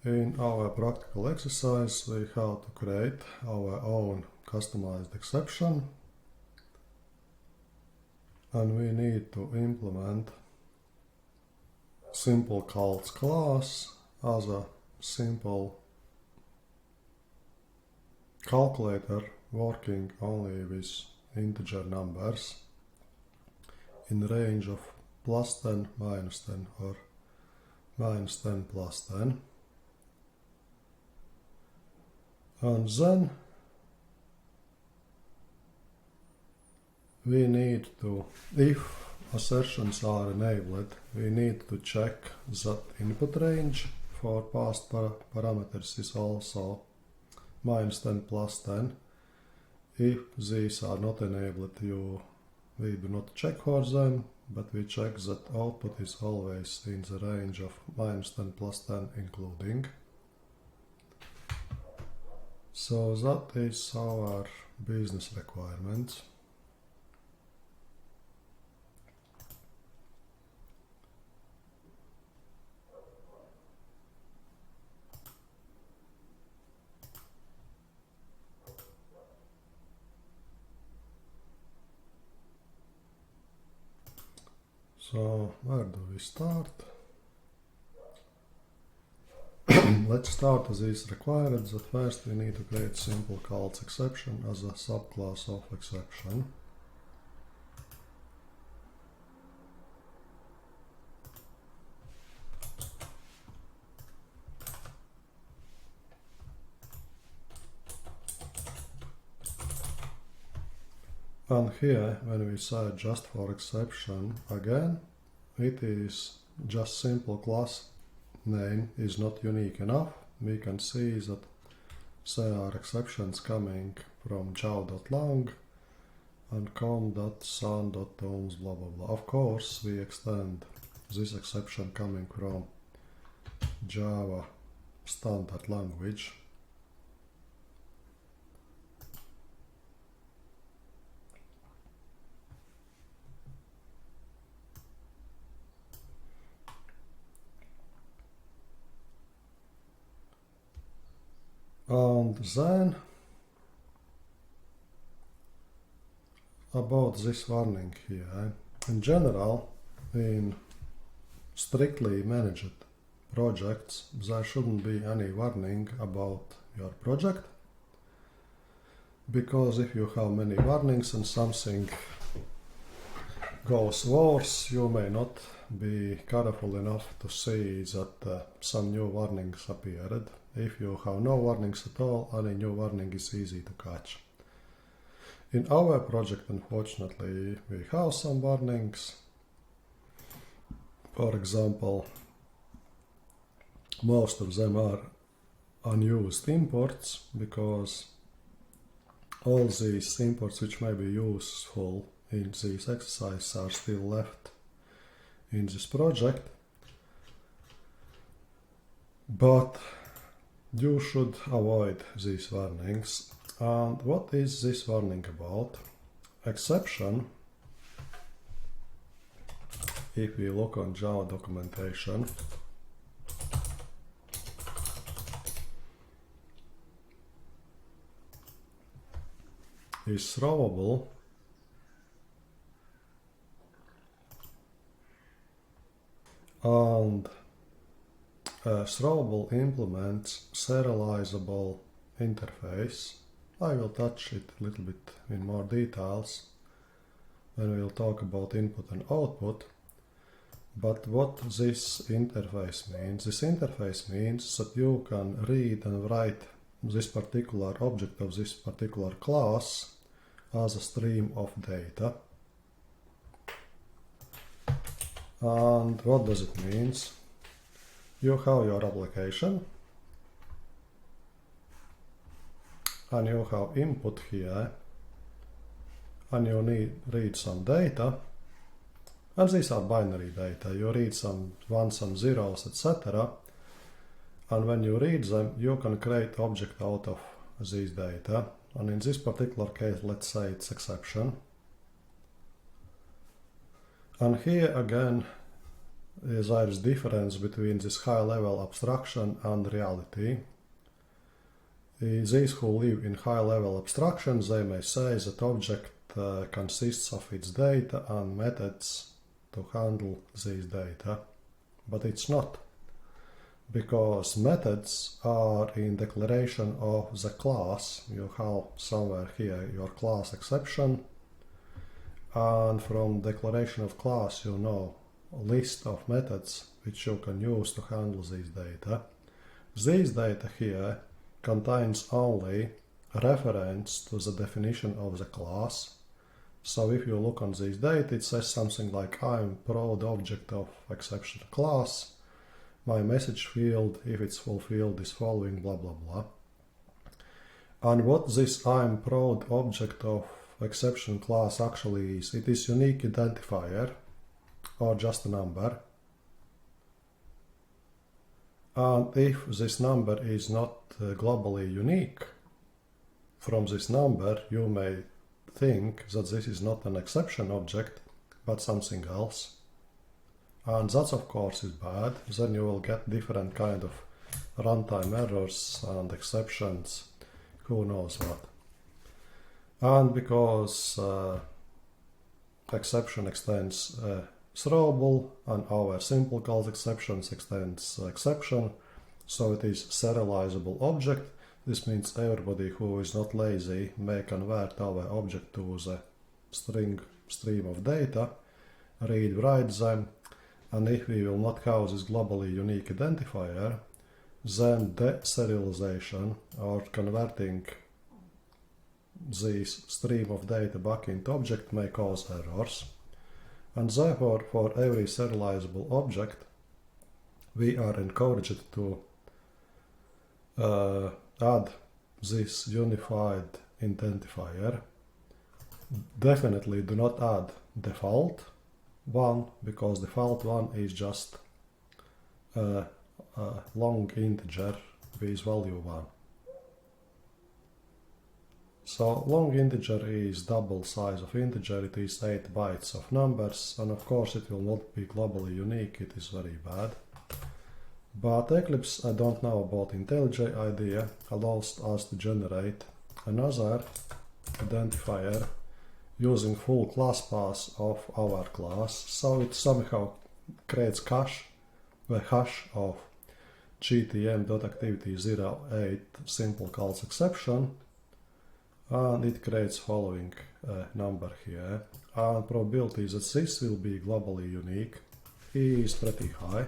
In our practical exercise, we have to create our own customized exception, and we need to implement simple calls class as a simple calculator working only with integer numbers in range of +10, -10 or -10 +10. And then we need to, if assertions are enabled, we need to check that input range for passed parameters is also -10 +10. If these are not enabled, we do not check for them, but we check that output is always in the range of -10 +10 including. So that is our business requirement. So where do we start? Let's start as is required. That first we need to create simple calls exception as a subclass of exception. And here, when we say just for exception, again, it is just simple class name is not unique enough. We can see that there are exceptions coming from java.lang and com.sun.tones, blah blah blah. Of course, we extend this exception coming from Java standard language. And then about this warning here. In general, in strictly managed projects, there shouldn't be any warning about your project, because if you have many warnings and something goes worse, you may not be careful enough to see that some new warnings appeared. If you have no warnings at all, any new warning is easy to catch. In our project, unfortunately, we have some warnings. For example, most of them are unused imports, because all these imports which may be useful in this exercise are still left in this project. But you should avoid these warnings. And what is this warning about? Exception, if we look on Java documentation, is throwable and throwable implements serializable interface. I will touch it a little bit in more details when we will talk about input and output. But what this interface means? This interface means that you can read and write this particular object of this particular class as a stream of data. And what does it mean? You have your application and you have input here, and you need read some data, and these are binary data. You read some ones and zeros, etc. And when you read them, you can create object out of these data. And in this particular case, let's say it's exception. And here again, there is difference between this high-level abstraction and reality. Those who live in high-level abstraction, they may say that object consists of its data and methods to handle this data, but it's not, because methods are in declaration of the class. You have somewhere here your class exception, and from declaration of class you know a list of methods which you can use to handle this data. This data here contains only a reference to the definition of the class. So if you look on this data, it says something like I'm proud object of exception class. My message field, if it's fulfilled, is following blah blah blah. And what this I'm proud object of exception class actually is, it is unique identifier, or just a number. And if this number is not globally unique, from this number you may think that this is not an exception object, but something else. And that of course is bad. Then you will get different kind of runtime errors and exceptions, who knows what. And because exception extends throwable and our simple calls exceptions extends exception, so it is serializable object. This means everybody who is not lazy may convert our object to the stream of data, read, write them, and if we will not have this globally unique identifier, then deserialization, or converting this stream of data back into object, may cause errors. And therefore, for every serializable object, we are encouraged to add this unified identifier. Definitely do not add default one, because default one is just a long integer with value 1. So long integer is double size of integer, it is 8 bytes of numbers, and of course it will not be globally unique, it is very bad. But Eclipse, I don't know about IntelliJ IDEA, allows us to generate another identifier using full class path of our class, so it somehow creates the hash of gtm.activity08 simple calls exception, and it creates following number here, and probability that this will be globally unique is pretty high,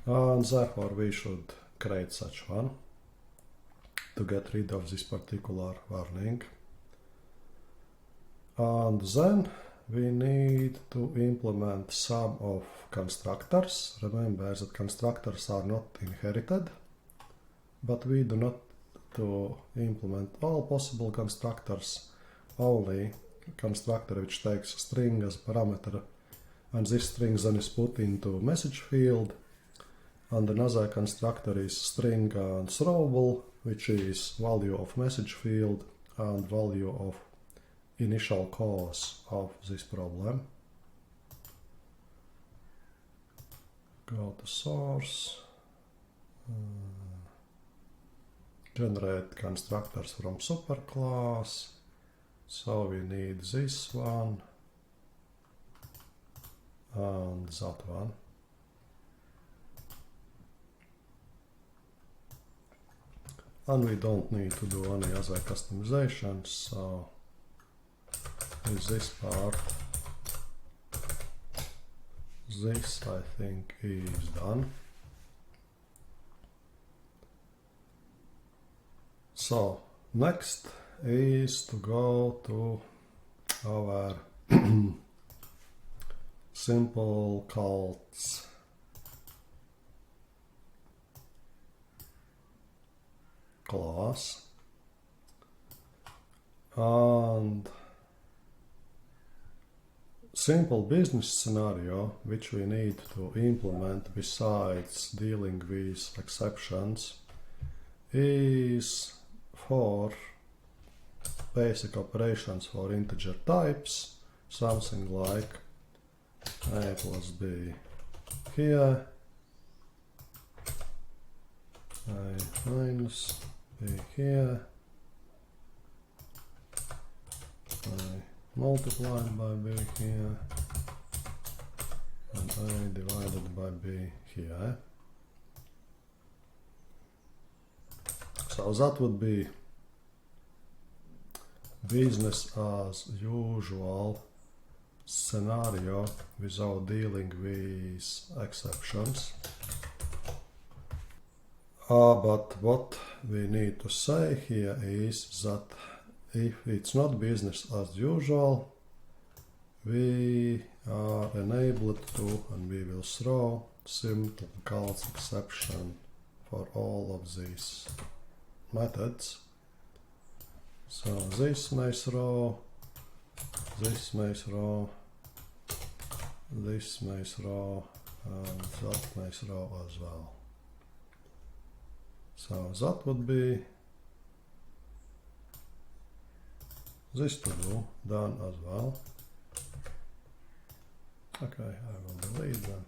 and therefore we should create such one to get rid of this particular warning. And then we need to implement some of constructors. Remember that constructors are not inherited, but we do not to implement all possible constructors, only constructor which takes string as parameter, and this string then is put into message field, and another constructor is string and throwable, which is value of message field and value of initial cause of this problem. Go to source, generate constructors from superclass, so we need this one and that one. And we don't need to do any other customizations, so with this part, this I think is done. So next is to go to our simple calls class, and simple business scenario which we need to implement besides dealing with exceptions is for basic operations for integer types, something like A plus B here, A minus B here, A multiplied by B here, and A divided by B here. So that would be business as usual scenario without dealing with exceptions. But what we need to say here is that if it's not business as usual, we are enabled to, and we will throw simple calls exception for all of these methods. So this may throw, this may throw, this may throw, and that may throw as well. So that would be this to do done as well. Okay, I will delete them.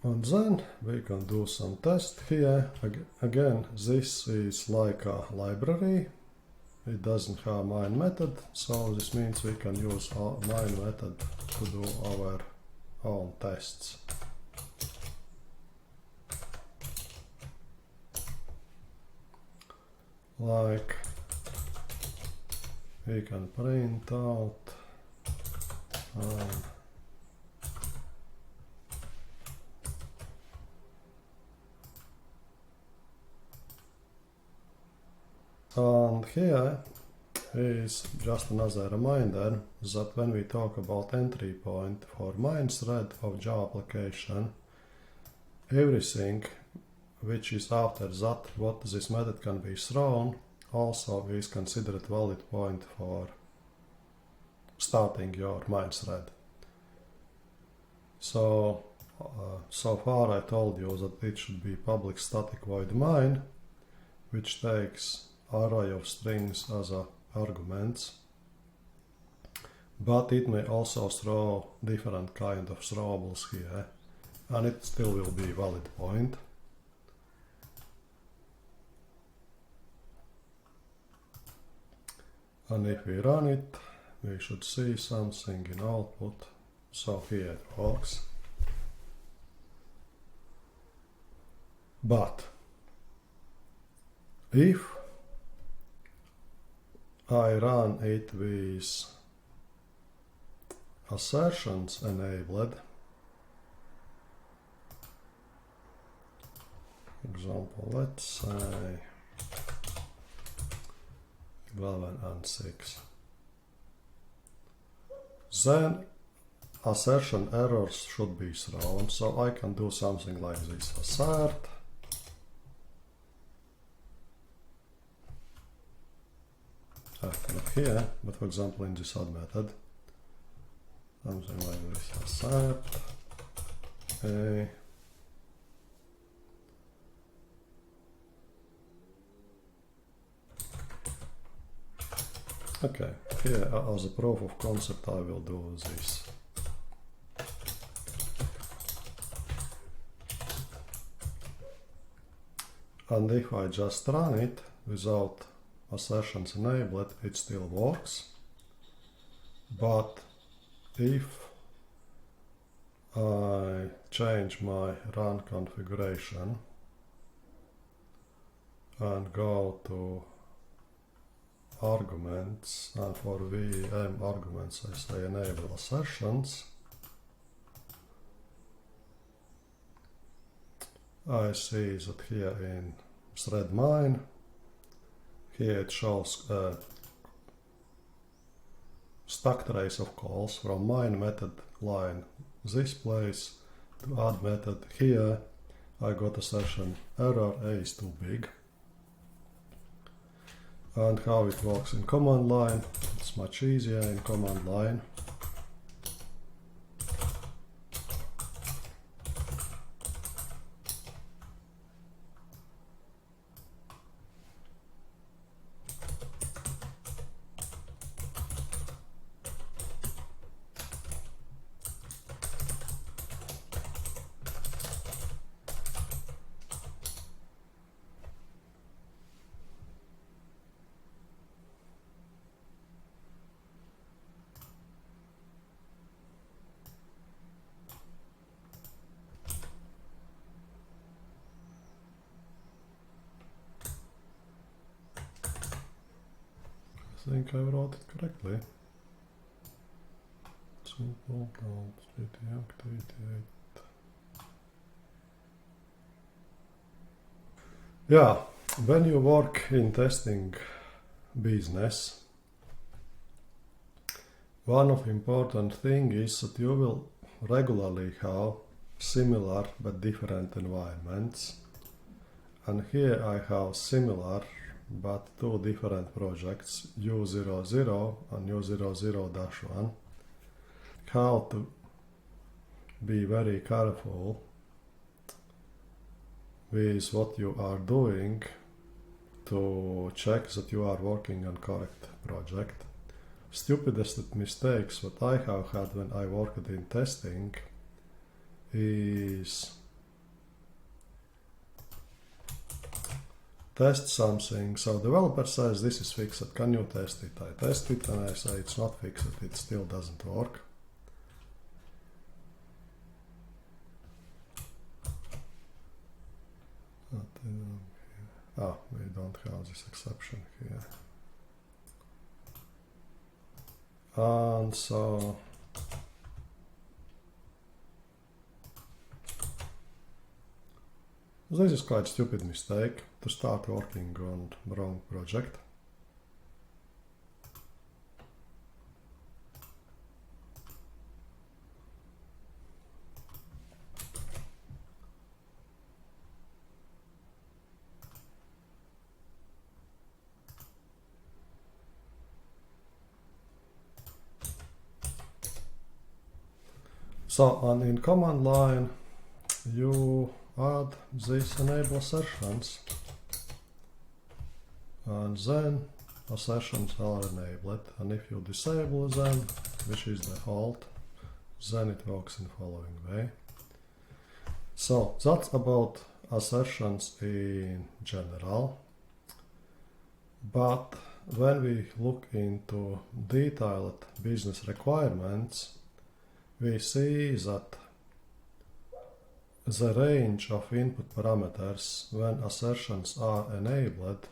And then we can do some test here. Again, this is like a library. It doesn't have main method, so this means we can use our main method to do our own tests. Like we can print out and here is just another reminder that when we talk about entry point for main thread of Java application, everything which is after that, what this method can be thrown, also is considered valid point for starting your main thread. So, so far I told you that it should be public static void main, which takes array of strings as arguments, but it may also throw different kind of throwables here, and it still will be valid point. And if we run it, we should see something in output. So here it works. But if I run it with assertions enabled, for example, let's say 11 and 6, then assertion errors should be thrown. So I can do something like this: assert not here, but for example in this add method, something like this: assert a okay, here as a proof of concept I will do this. And if I just run it without assertions enabled, it still works. But if I change my run configuration and go to arguments, and for VM arguments I say enable assertions, I see that here in thread main, here it shows a stack trace of calls from main method line this place to add method here. I got assertion error, a is too big. And how it works in command line, it's much easier in command line. think I wrote it correctly. Simple calls activity 8. Yeah, when you work in testing business, one of important thing is that you will regularly have similar but different environments. And here I have similar but two different projects, U00 and U00-1. How to be very careful with what you are doing to check that you are working on correct project. Stupidest mistakes what I have had when I worked in testing is test something. So developer says this is fixed, can you test it? I test it and I say it's not fixed, it still doesn't work. We don't have this exception here. And so this is quite stupid mistake to start working on the wrong project. So, and in command line, you add these enable sessions, and then the sessions are enabled. And if you disable them, which is default, then it works in the following way. So that's about assertions in general. But when we look into detailed business requirements, we see that the range of input parameters when assertions are enabled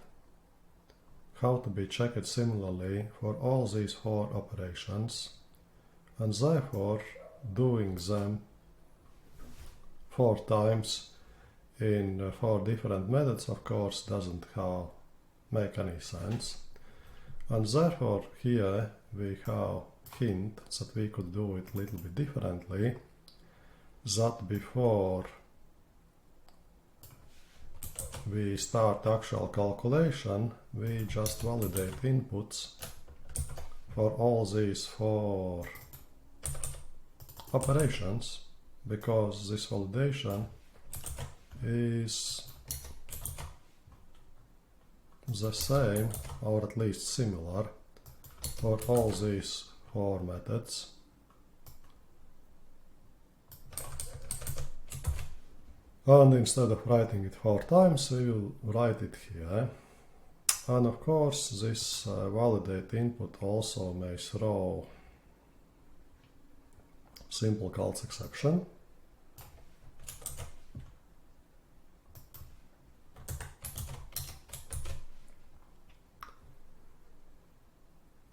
have to be checked similarly for all these 4 operations, and therefore doing them 4 times in 4 different methods of course doesn't make any sense. And therefore here we have hint that we could do it a little bit differently, that before we start actual calculation we just validate inputs for all these 4 operations, because this validation is the same or at least similar for all these 4 methods. And instead of writing it 4 times, we will write it here. And of course, this validate input also may throw simple calls exception.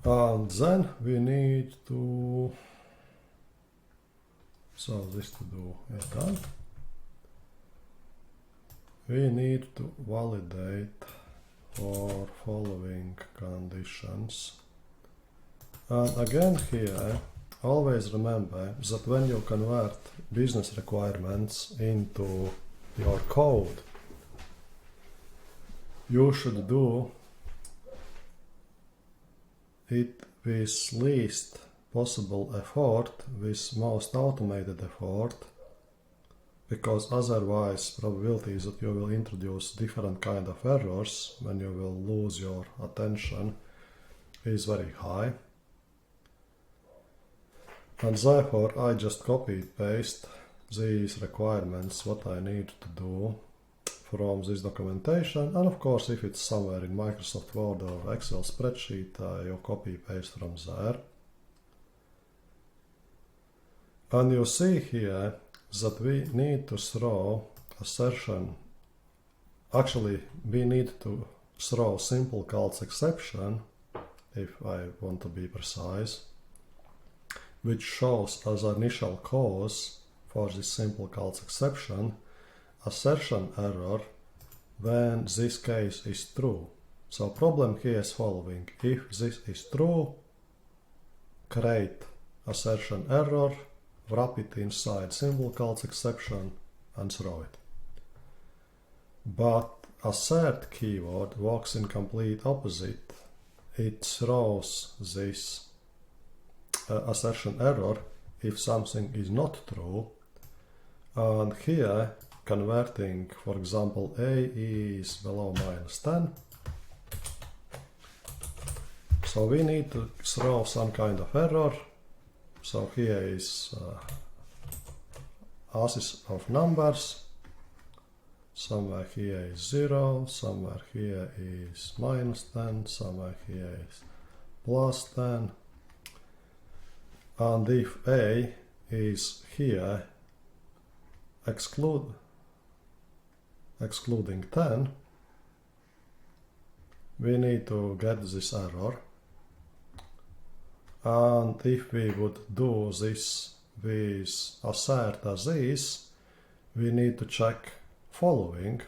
And then we need to, so this to do is done. We need to validate for following conditions. And again here, always remember that when you convert business requirements into your code, you should do it with least possible effort, with most automated effort, because otherwise probability is that you will introduce different kind of errors when you will lose your attention is very high. And therefore I just copy paste these requirements what I need to do from this documentation, and of course if it's somewhere in Microsoft Word or Excel spreadsheet you copy paste from there. And you see here that we need to throw assertion, actually we need to throw simple calls exception if I want to be precise, which shows as initial cause for this simple calls exception assertion error when this case is true. So problem here is following: if this is true, create assertion error, wrap it inside simple calls exception and throw it. But assert keyword works in complete opposite. It throws this assertion error if something is not true, and here converting, for example, a is below -10, so we need to throw some kind of error. So here is asses of numbers, somewhere here is 0, somewhere here is -10, somewhere here is +10, and if a is here excluding 10, we need to get this error. And if we would do this with assert as is, we need to check following,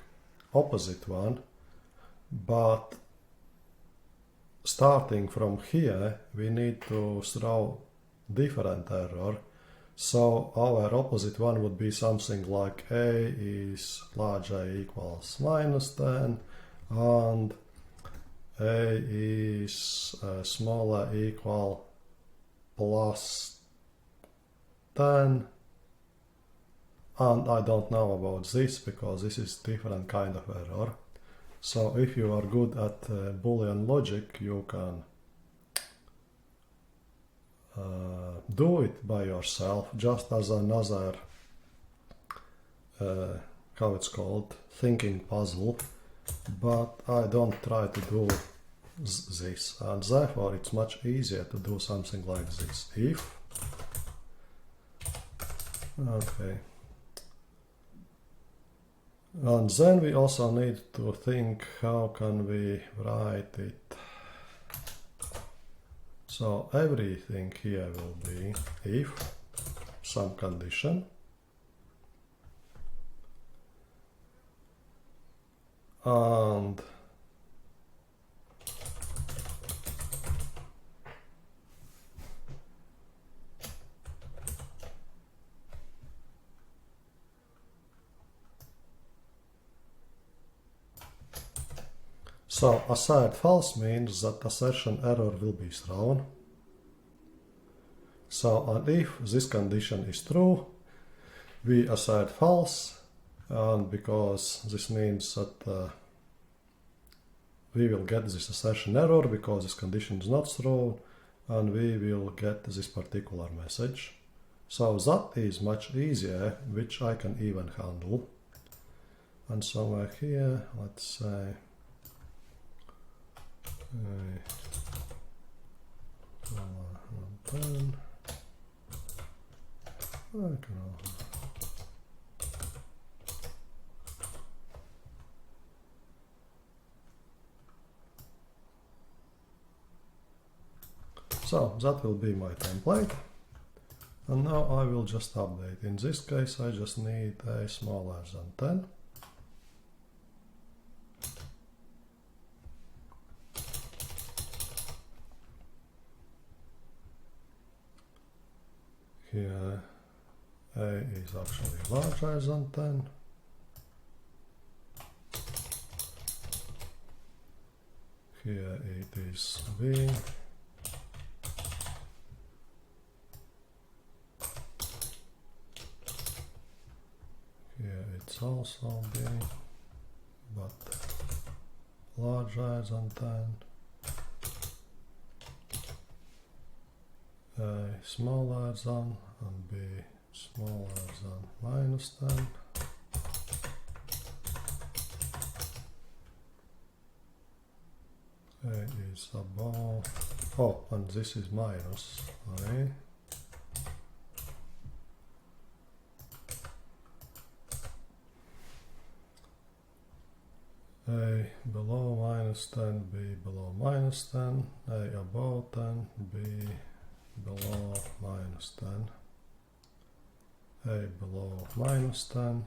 opposite one, but starting from here we need to throw different error. So our opposite one would be something like a is large A equals -10 and a is smaller equal +10, and I don't know about this because this is different kind of error. So if you are good at Boolean logic, you can do it by yourself, just as another how it's called, thinking puzzle, but I don't try to do this, and therefore it's much easier to do something like this. If okay, and then we also need to think how can we write it. So everything here will be if some condition, and so assert false means that assertion error will be thrown. So, and if this condition is true, we assert false, and because this means that we will get this assertion error because this condition is not true, and we will get this particular message. So that is much easier, which I can even handle. And somewhere here, let's say $10. I can also so that will be my template, and now I will just update. In this case I just need a smaller than 10. Here a is actually larger than 10. Here it is b. Here it's also b, but larger than 10. A smaller than and b smaller than -10. A is above. Oh, and this is minus. Sorry. A below minus 10, B below minus 10, A above 10, B below minus 10, A below minus 10,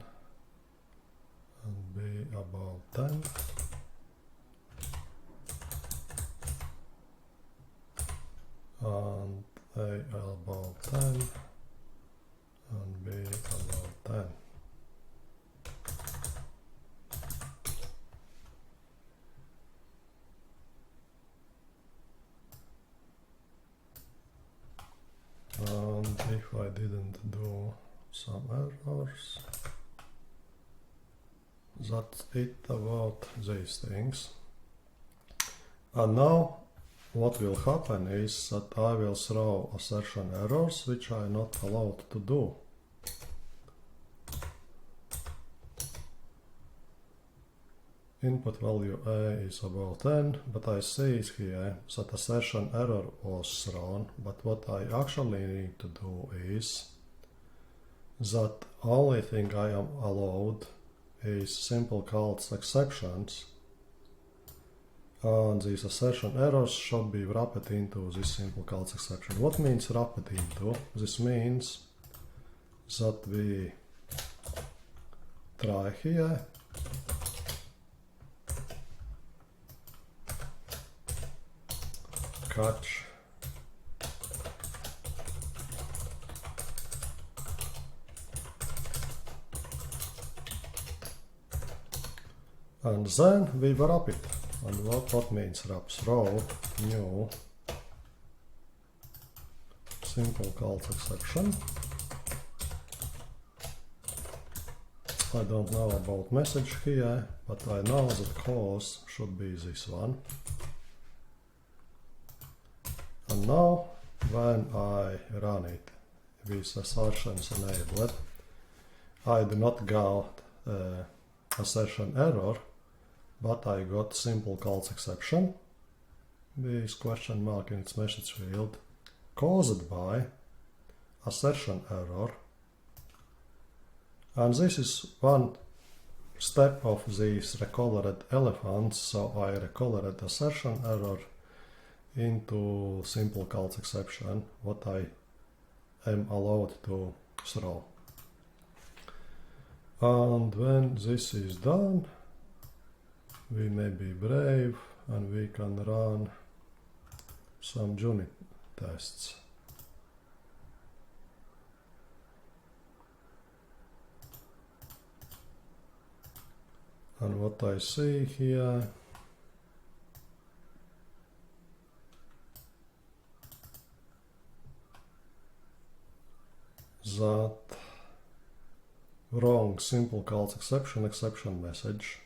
and B above 10. And A above 10, and B above 10. And if I didn't do some errors, that's it about these things. And now what will happen is that I will throw assertion errors which I am not allowed to do. Input value A is above 10, but I see here that assertion error was thrown, but what I actually need to do is that only thing I am allowed is simple calls exceptions, and these assertion errors should be wrapped into this simple calls exception. What means wrapped into? This means that we try here catch and then we wrap it. And what means wrap? Throw new simple calls exception. I don't know about message here, but I know that cause should be this one. And now when I run it with assertions enabled, I do not got assertion error, but I got simple calls exception with question mark in its message field caused by assertion error. And this is one step of these recolored elephants, so I recolored assertion error into simple calls exception, what I am allowed to throw. And when this is done, we may be brave and we can run some unit tests. And what I see here that wrong simple calls exception message,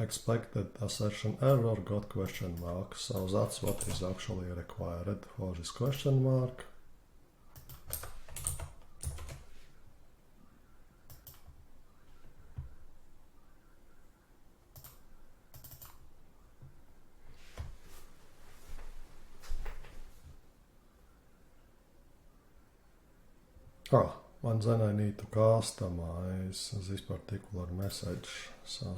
expected assertion error got question mark, so that's what is actually required for this question mark. And then I need to customize this particular message. So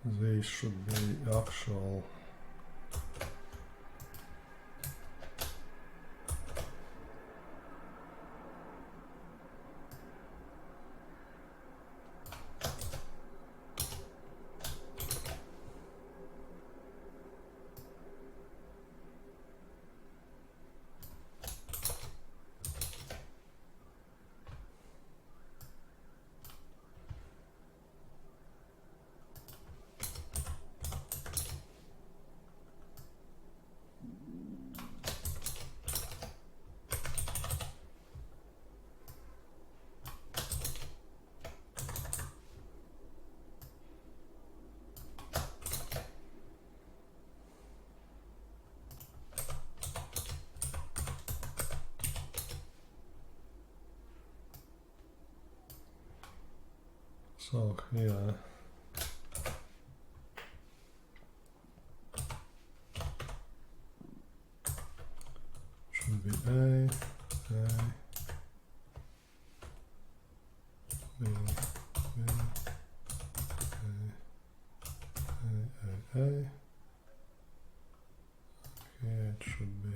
this should be actual so here should be A, B, A. Here it should be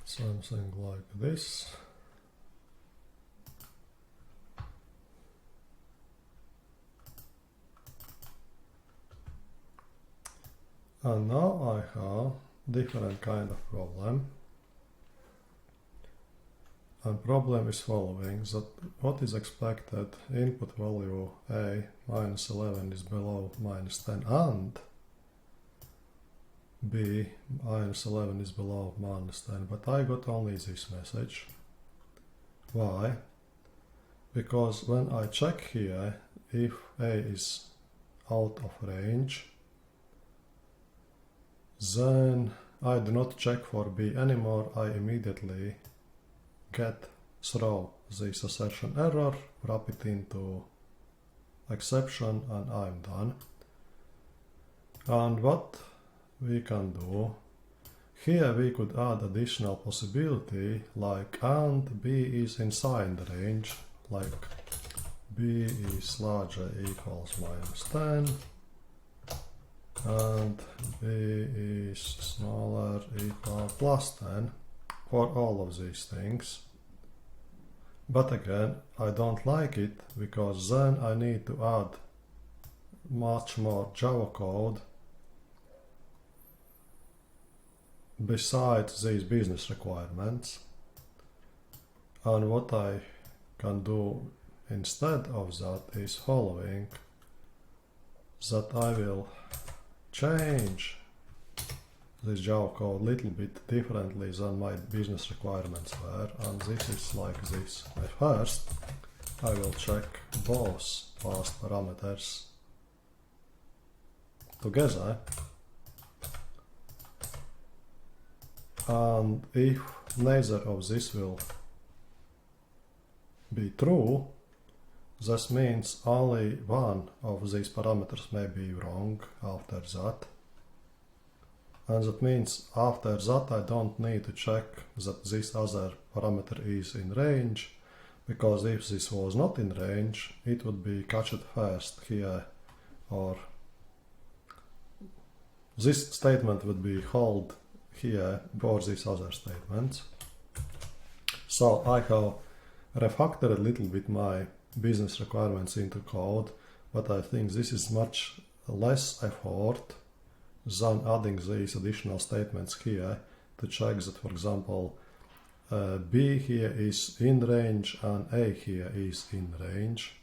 something like this. And now I have different kind of problem. And problem is following, that what is expected input value A minus 11 is below minus 10 and B minus 11 is below minus 10, but I got only this message. Why? Because when I check here if A is out of range, then I do not check for B anymore, I immediately throw this assertion error, wrap it into exception, and I'm done. And what we can do, here we could add additional possibility like and B is inside the range, like B is larger equals minus 10 and B is smaller equal plus 10 for all of these things. But again, I don't like it because then I need to add much more Java code besides these business requirements. And what I can do instead of that is following, that I will change this Java code a little bit differently than my business requirements were, and this is like this. First, I will check both past parameters together, and if neither of this will be true, this means only one of these parameters may be wrong after that. And that means after that I don't need to check that this other parameter is in range, because if this was not in range, it would be catched first here, or this statement would be held here for these other statements. So I have refactored a little bit my business requirements into code, but I think this is much less effort than adding these additional statements here to check that, for example, B here is in range and A here is in range.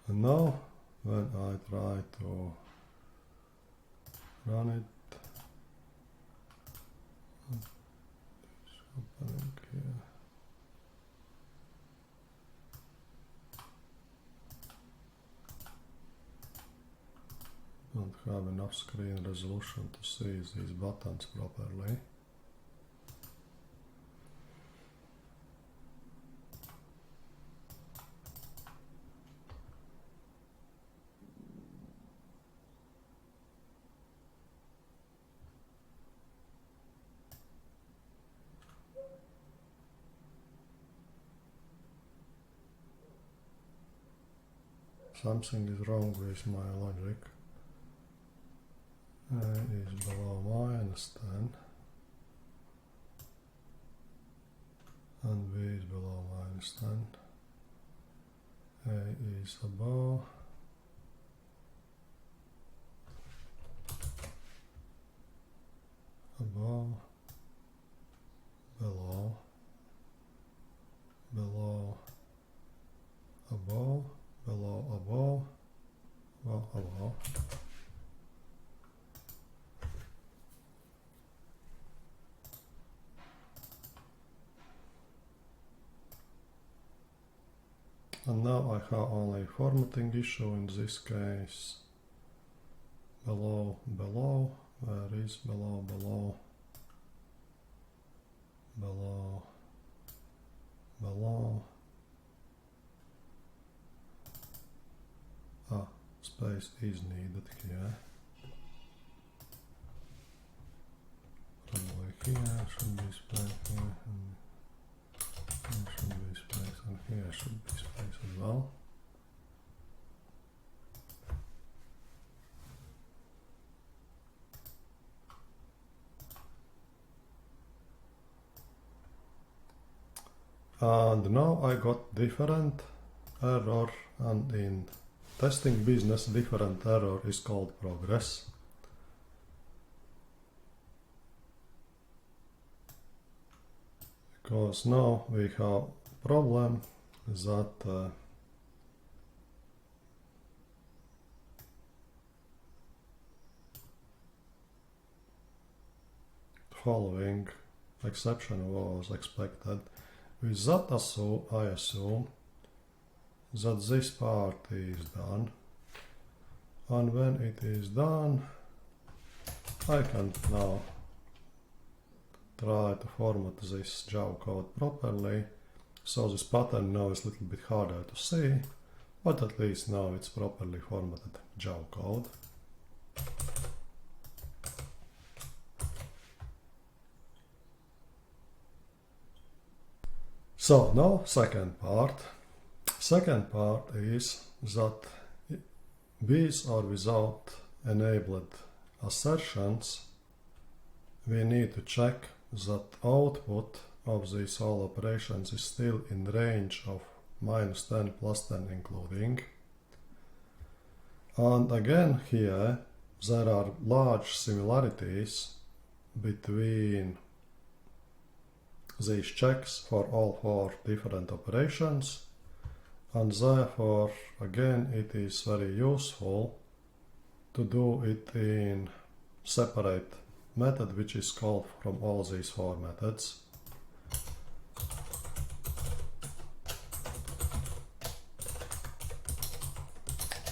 And now when I try to run it, it's happening here. Don't have enough screen resolution to see these buttons properly. Something is wrong with my logic. A is below minus 10 and B is below minus 10. A is above below, above, above. And now I have only formatting issue in this case. Below, where is below, space is needed here. Probably here should be space here, and here should be space, and here should be space as well. And now I got different error, and in testing business different error is called progress. Because now we have problem that following exception was expected. With that I assume that this part is done, and when it is done I can now try to format this Java code properly, so this pattern now is a little bit harder to see, but at least now it's properly formatted Java code. So now second part. Second part is that with or without enabled assertions, we need to check that output of these all operations is still in range of -10 +10 including. And again here there are large similarities between these checks for all 4 different operations, and therefore again it is very useful to do it in separate method which is called from all these 4 methods.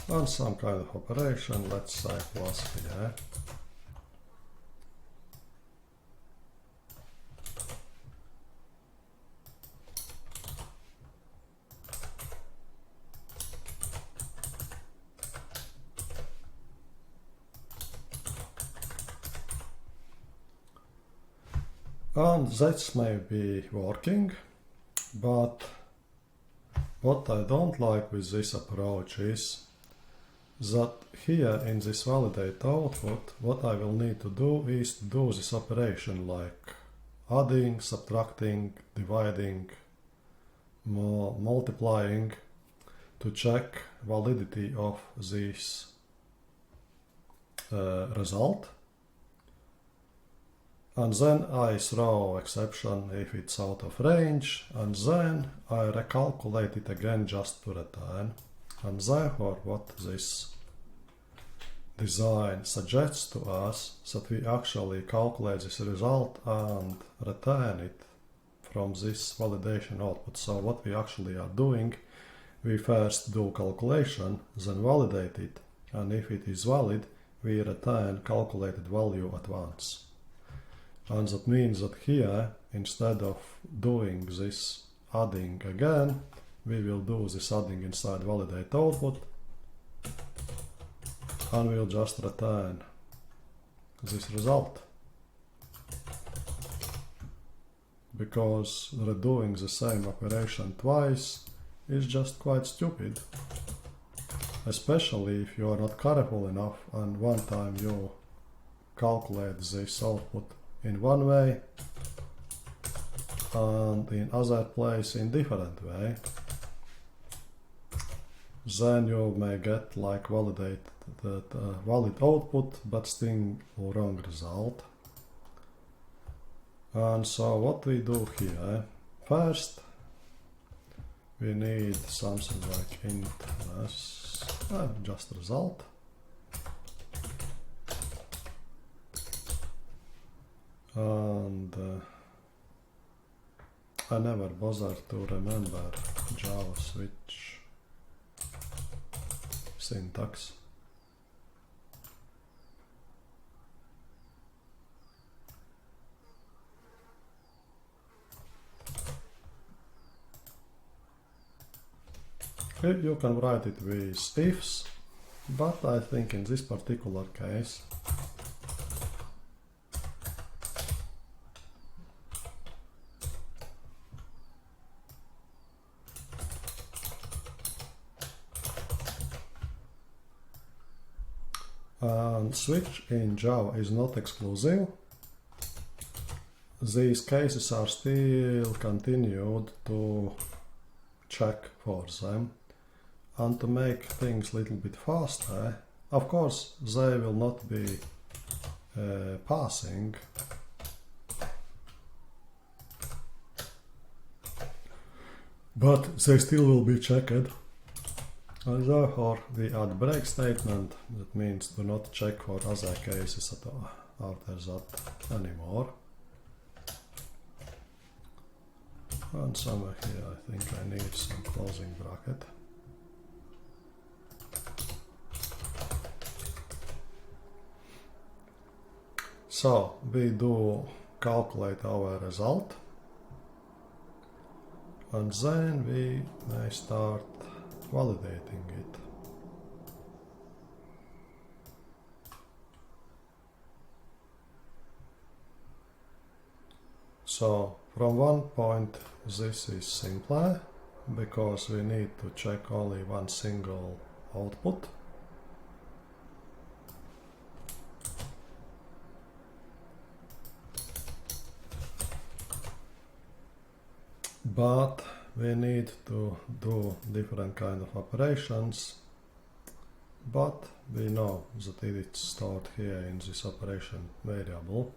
And some kind of operation, let's say plus here. And that may be working, but what I don't like with this approach is that here in this validate output, what I will need to do is to do this operation like adding, subtracting, dividing, multiplying to check validity of this result. And then I throw exception if it's out of range, and then I recalculate it again just to return. And therefore what this design suggests to us is that we actually calculate this result and return it from this validation output. So what we actually are doing, we first do calculation, then validate it, and if it is valid, we return calculated value at once. And that means that here, instead of doing this adding again, we will do this adding inside validate output, and we'll just return this result. Because redoing the same operation twice is just quite stupid. Especially if you are not careful enough and one time you calculate this output in one way and in other place in different way, then you may get like valid output but still wrong result. And so what we do here, first we need something like int as just result. And I never bothered to remember Java switch syntax. You can write it with ifs, but I think in this particular case switch in Java is not exclusive. These cases are still continued to check for them, and to make things a little bit faster, of course they will not be passing, but they still will be checked. And therefore we add break statement. That means do not check for other cases after that anymore. And somewhere here I think I need some closing bracket. So we do calculate our result, and then we may start validating it. So from one point this is simpler, because we need to check only one single output. But we need to do different kind of operations, but we know that it is stored here in this operation variable.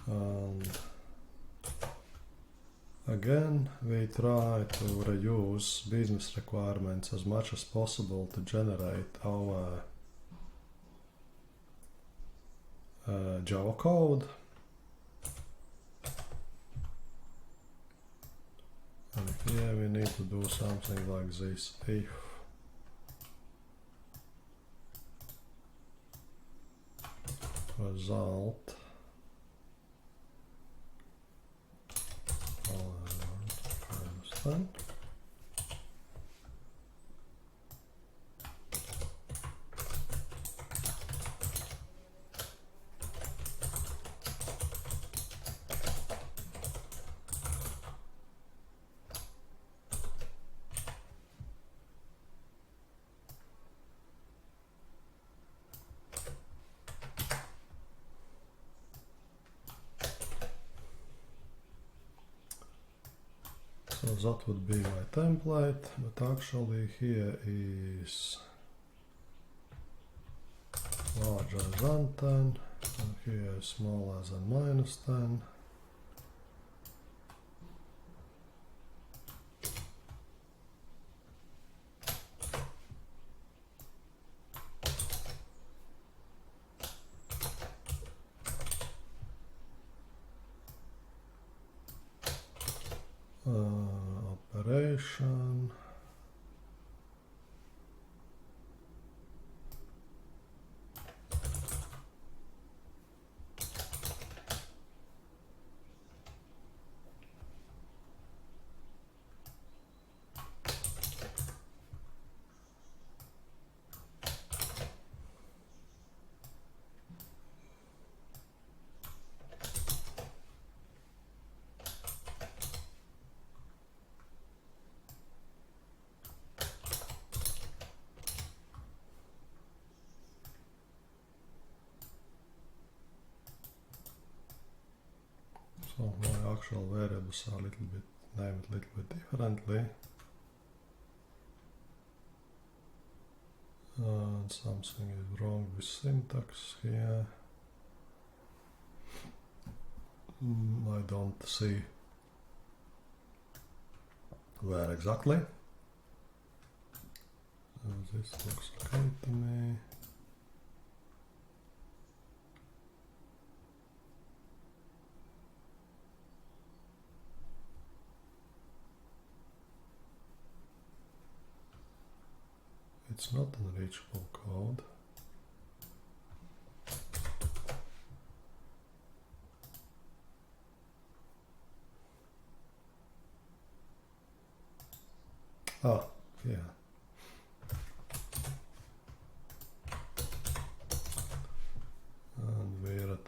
And again we try to reuse business requirements as much as possible to generate our Java code. And here we need to do something like this. If result constant, so that would be my template, but actually here is larger than 10, and here is smaller than -10. Operation. So my actual variables are a little bit named a little bit differently. And something is wrong with syntax here. I don't see where exactly. So this looks okay to me. It's not unreachable code. Ah, yeah.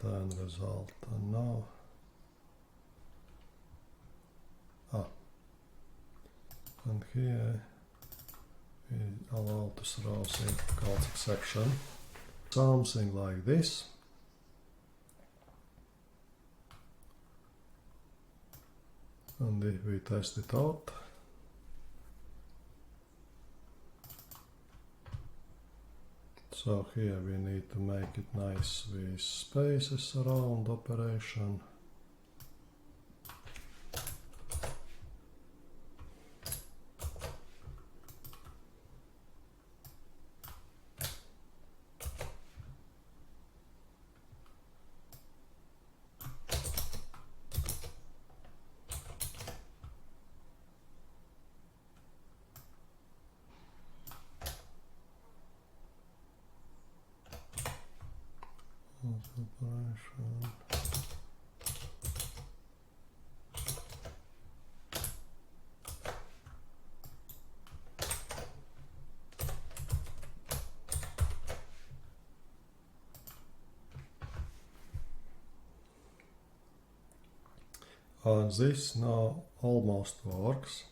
return result, and now and here we allow to throw simple calls exception, something like this. And if we test it out, so here we need to make it nice with spaces around operation. Operation. And this now almost works.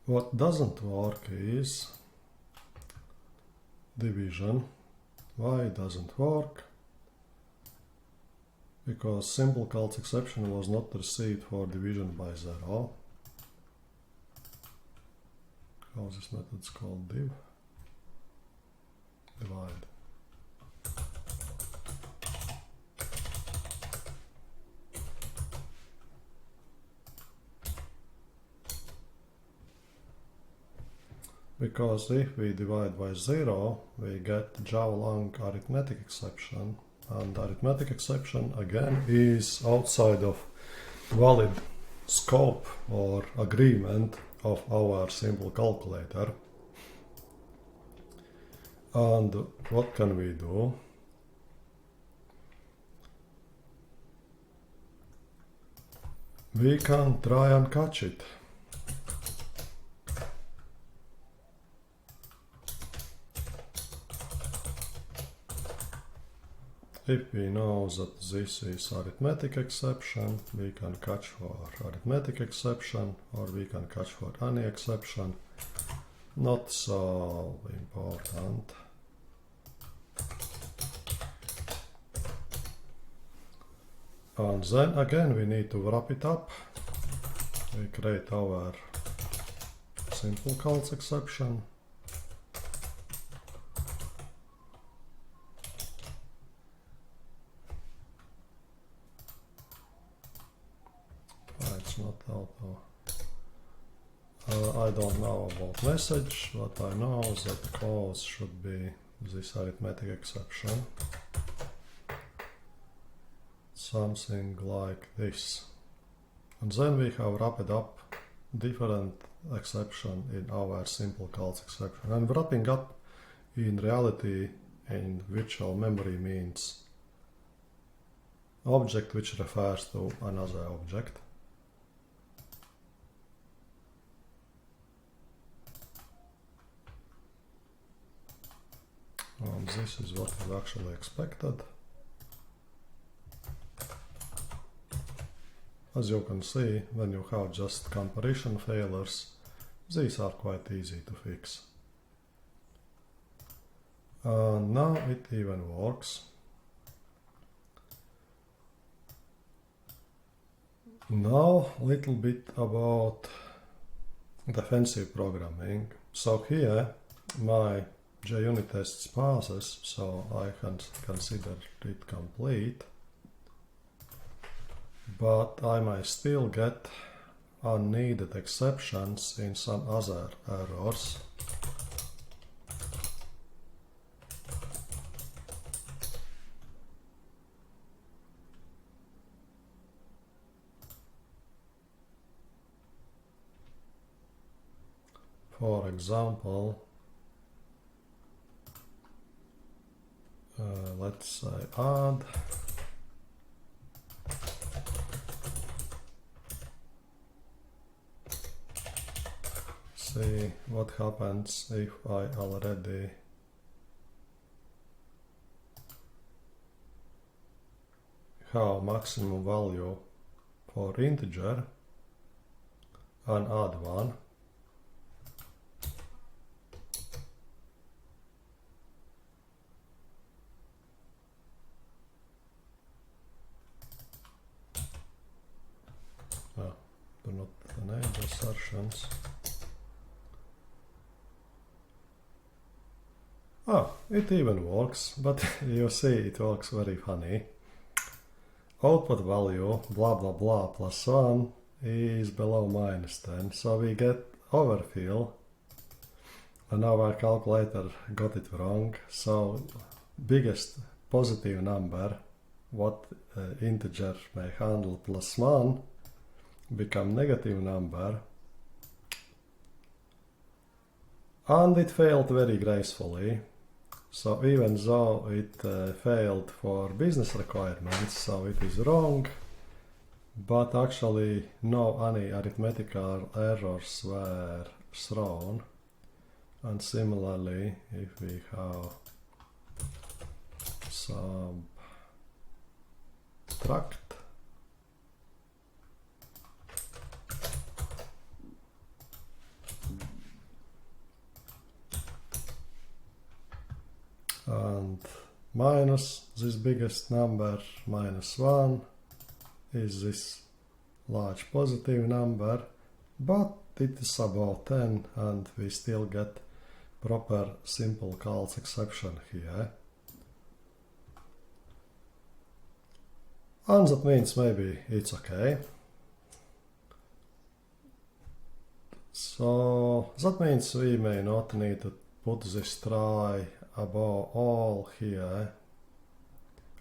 What doesn't work is division. Why it doesn't work? Because simple calls exception was not received for division by 0. How this method is called div? Divide. Because if we divide by 0, we get Java-long arithmetic exception, and arithmetic exception again is outside of valid scope or agreement of our simple calculator. And what can we do? We can try and catch it. If we know that this is arithmetic exception, we can catch for arithmetic exception, or we can catch for any exception. Not so important. And then again we need to wrap it up. We create our simple calls exception. It's not auto. I don't know about message, but I know that the cause should be this arithmetic exception. Something like this. And then we have wrapped up different exception in our simple calls exception. And wrapping up in reality in virtual memory means object which refers to another object. And this is what is actually expected. As you can see, when you have just comparison failures, these are quite easy to fix. And now it even works. Now a little bit about defensive programming. So here my JUnit tests passes, so I can consider it complete. But I might still get unneeded exceptions in some other errors. For example, let's say add. See what happens if I already have maximum value for integer and add one. Do not enable assertions. It even works, but you see it works very funny. Output value blah blah blah plus 1 is below minus 10, so we get overfill, and our calculator got it wrong. So biggest positive number what integer may handle plus 1 become negative number, and it failed very gracefully. So even though it failed for business requirements, so it is wrong, but actually no any arithmetical errors were thrown. And similarly, if we have subtract, and minus this biggest number, minus 1, is this large positive number, but it is about 10 and we still get proper simple calls exception here. And that means maybe it's okay. So that means we may not need to put this try above all here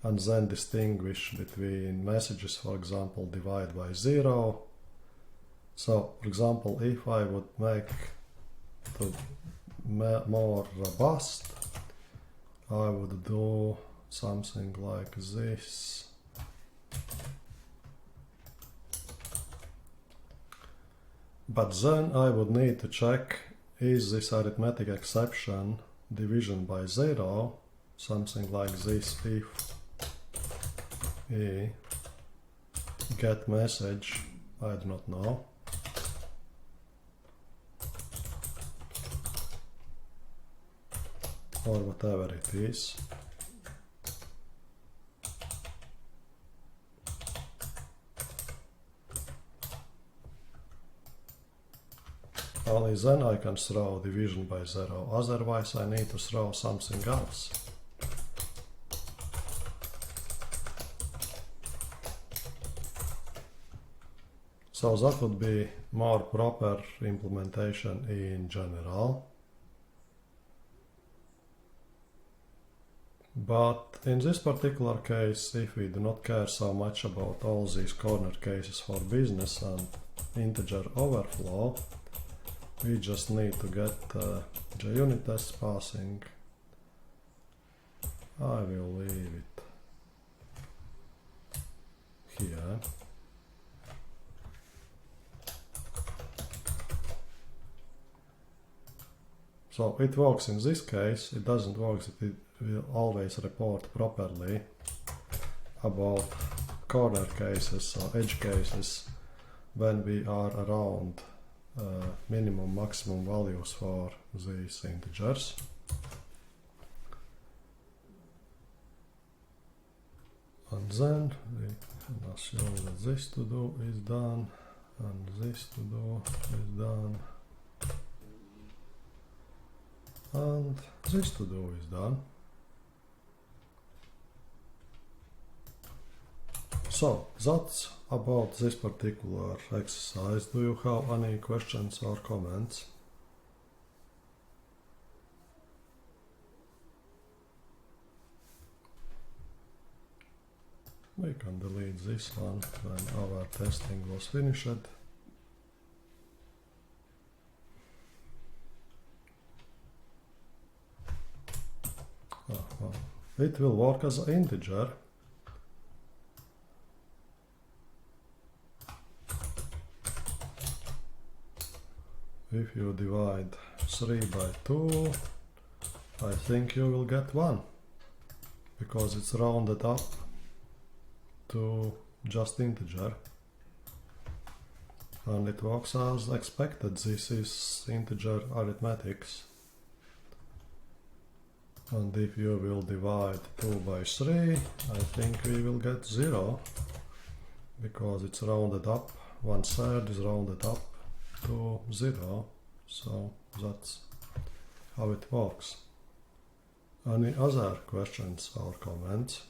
and then distinguish between messages, for example, divide by 0. So, for example, if I would make it more robust, I would do something like this. But then I would need to check, is this arithmetic exception division by 0, something like this, if get message, I do not know. Or whatever it is. Only then I can throw division by 0, otherwise I need to throw something else. So that would be more proper implementation in general. But in this particular case, if we do not care so much about all these corner cases for business and integer overflow, we just need to get JUnit tests passing. I will leave it here. So it works in this case. It doesn't work that it will always report properly about corner cases or edge cases when we are around minimum maximum values for these integers. And then we can assume that this to do is done and this to do is done and this to do is done. So that's about this particular exercise. Do you have any questions or comments? We can delete this one when our testing was finished. It will work as an integer. If you divide 3 by 2, I think you will get 1, because it's rounded up. to just integer. And it works as expected. This is integer arithmetics. And if you will divide 2 by 3, I think we will get 0, because it's rounded up. 1/3 is rounded up to 0, so that's how it works. Any other questions or comments?